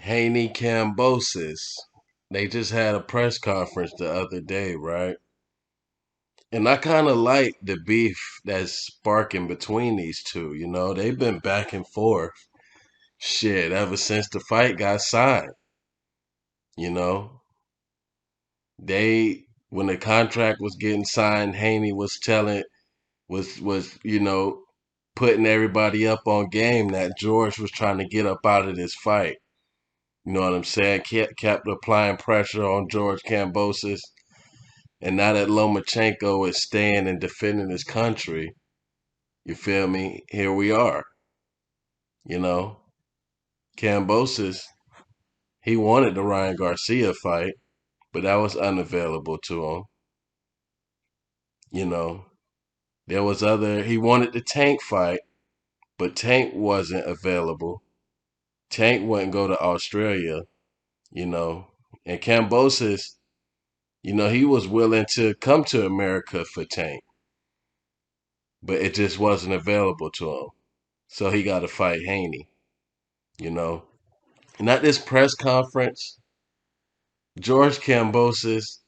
Haney Kambosos. They just had a press conference the other day, right? And I kind of like the beef that's sparking between these two. They've been back and forth, shit, ever since the fight got signed. You know, when the contract was getting signed, Haney was telling, was putting everybody up on game that George was trying to get up out of this fight. You know what I'm saying? Kept applying pressure on George Kambosos. And now that Lomachenko is staying and defending his country, you feel me? Here we are. You know, Kambosos, he wanted the Ryan Garcia fight, but that was unavailable to him. You know, he wanted the Tank fight, but Tank wasn't available. Tank wouldn't go to Australia, you know, and Kambosos, he was willing to come to America for Tank, but it just wasn't available to him. So he got to fight Haney, you know. And at this press conference, George Kambosos'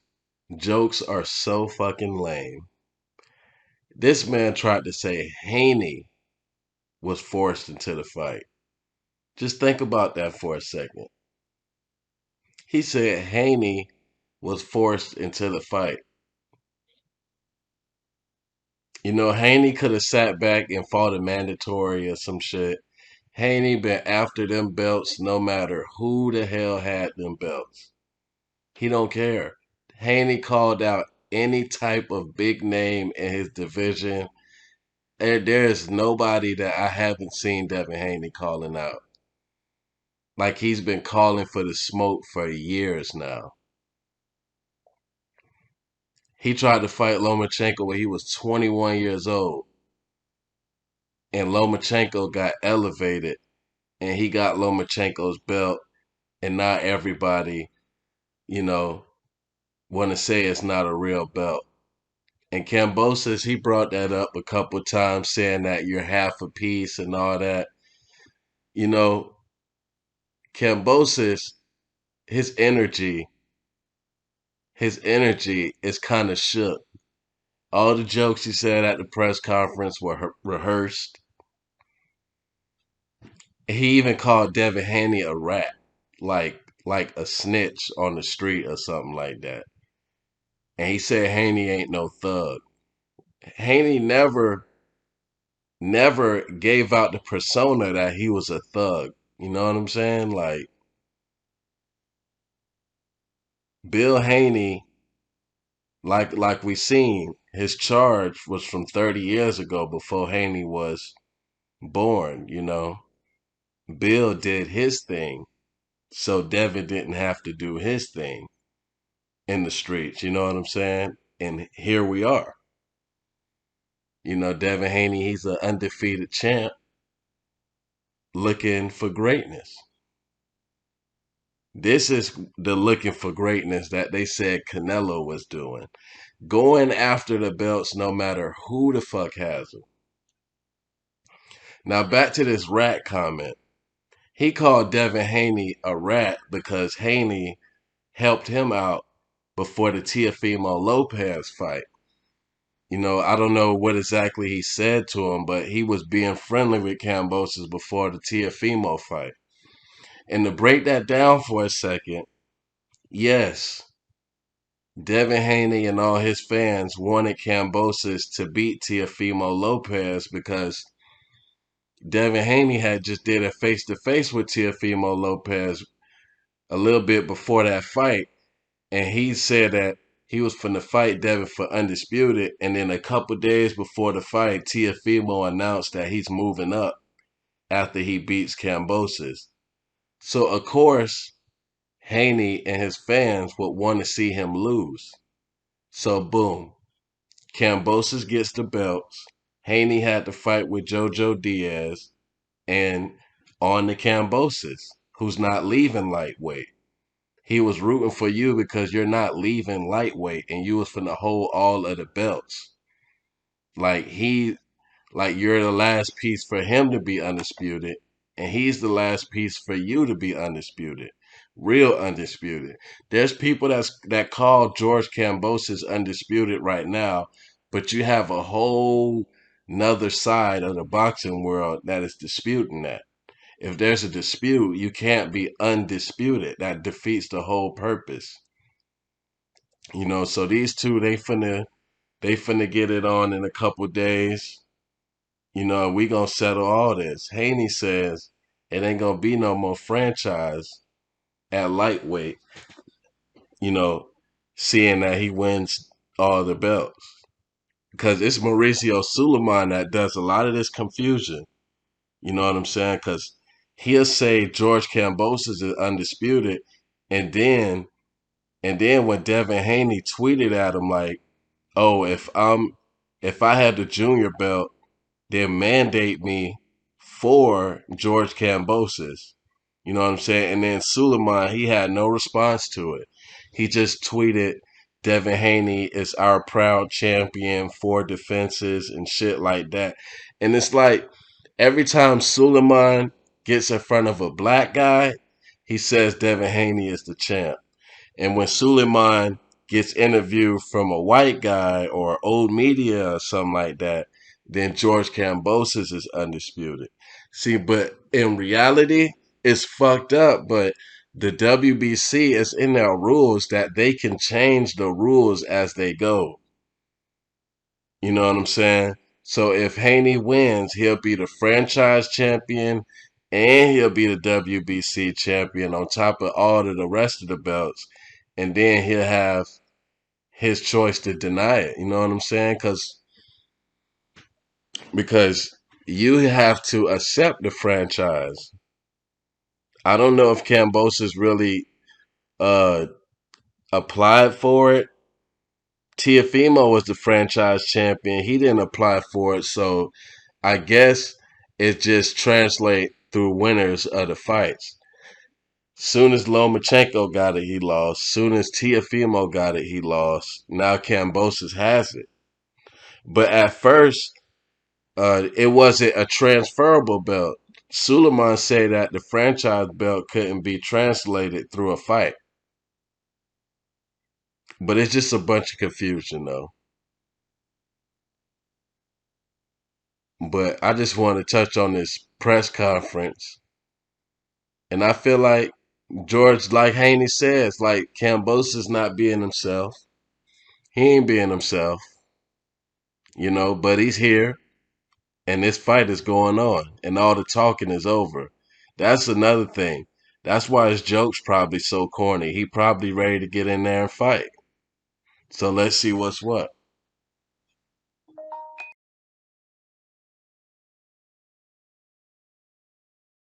jokes are so fucking lame. This man tried to say Haney was forced into the fight. Just think about that for a second. He said Haney was forced into the fight. Haney could have sat back and fought a mandatory or some shit. Haney been after them belts no matter who the hell had them belts. He don't care. Haney called out any type of big name in his division. And there's nobody that I haven't seen Devin Haney calling out. Like he's been calling for the smoke for years now. He tried to fight Lomachenko when he was 21 years old. And Lomachenko got elevated and he got Lomachenko's belt. And not everybody, you know, want to say it's not a real belt. And Kambosos, he brought that up a couple times, saying that you're half a piece and all that. You know, Kambosos, his energy, his energy is kind of shook. All the jokes he said at the press conference were rehearsed. He even called Devin Haney a rat, like a snitch on the street or something like that. And he said Haney ain't no thug. Haney never gave out the persona that he was a thug. You know what I'm saying? Like Bill Haney, like we seen, his charge was from 30 years ago before Haney was born, Bill did his thing, so Devin didn't have to do his thing in the streets, you know what I'm saying? And here we are. Devin Haney, he's an undefeated champ looking for greatness. This is the looking for greatness that they said Canelo was doing. Going after the belts no matter who the fuck has them. Now back to this rat comment. He called Devin Haney a rat because Haney helped him out before the Teofimo Lopez fight. I don't know what exactly he said to him, but he was being friendly with Kambosos before the Teofimo fight. And to break that down for a second, yes, Devin Haney and all his fans wanted Kambosos to beat Teofimo Lopez because Devin Haney had just did a face-to-face with Teofimo Lopez a little bit before that fight, and he said that he was finna fight Devin for undisputed, and then a couple days before the fight, Teofimo announced that he's moving up after he beats Kambosos. So of course, Haney and his fans would want to see him lose. So boom, Kambosos gets the belts. Haney had to fight with Jojo Diaz, and on to Kambosos, who's not leaving lightweight. He was rooting for you because you're not leaving lightweight and you was finna hold all of the belts. Like you're the last piece for him to be undisputed. And he's the last piece for you to be undisputed, real undisputed. There's people that call George Kambosos undisputed right now, but you have a whole another side of the boxing world that is disputing that. If there's a dispute, you can't be undisputed. That defeats the whole purpose. So these two they finna get it on in a couple days. We gonna settle all this. Haney says it ain't gonna be no more franchise at lightweight, you know, seeing that he wins all the belts. Because it's Mauricio Suleiman that does a lot of this confusion. You know what I'm saying? Because he'll say George Kambosos is undisputed, and then when Devin Haney tweeted at him like, "Oh, if I had the junior belt, then mandate me for George Kambosos." You know what I'm saying? And then Suleiman, he had no response to it. He just tweeted, "Devin Haney is our proud champion, 4 defenses and shit like that." And it's like every time Suleiman gets in front of a black guy, he says Devin Haney is the champ. And when Suleiman gets interviewed from a white guy or old media or something like that, then George Kambosos is undisputed. See, but in reality, it's fucked up. But the WBC is in their rules that they can change the rules as they go. You know what I'm saying? So if Haney wins, he'll be the franchise champion and he'll be the WBC champion on top of all of the rest of the belts. And then he'll have his choice to deny it. You know what I'm saying? Because you have to accept the franchise. I don't know if Kambosos really uh, applied for it. Tiafimo was the franchise champion. He didn't apply for it, so I guess it just translate through winners of the fights. Soon as Lomachenko got it, he lost. Soon as Tiafimo got it, he lost. Now Kambosos has it. But at first, it wasn't a transferable belt. Suleiman said that the franchise belt couldn't be translated through a fight. But it's just a bunch of confusion, though. But I just want to touch on this press conference. And I feel like George, like Haney says, like Kambosos not being himself. He ain't being himself, but he's here and this fight is going on and all the talking is over. That's another thing. That's why his joke's probably so corny. He probably ready to get in there and fight. So let's see what's what.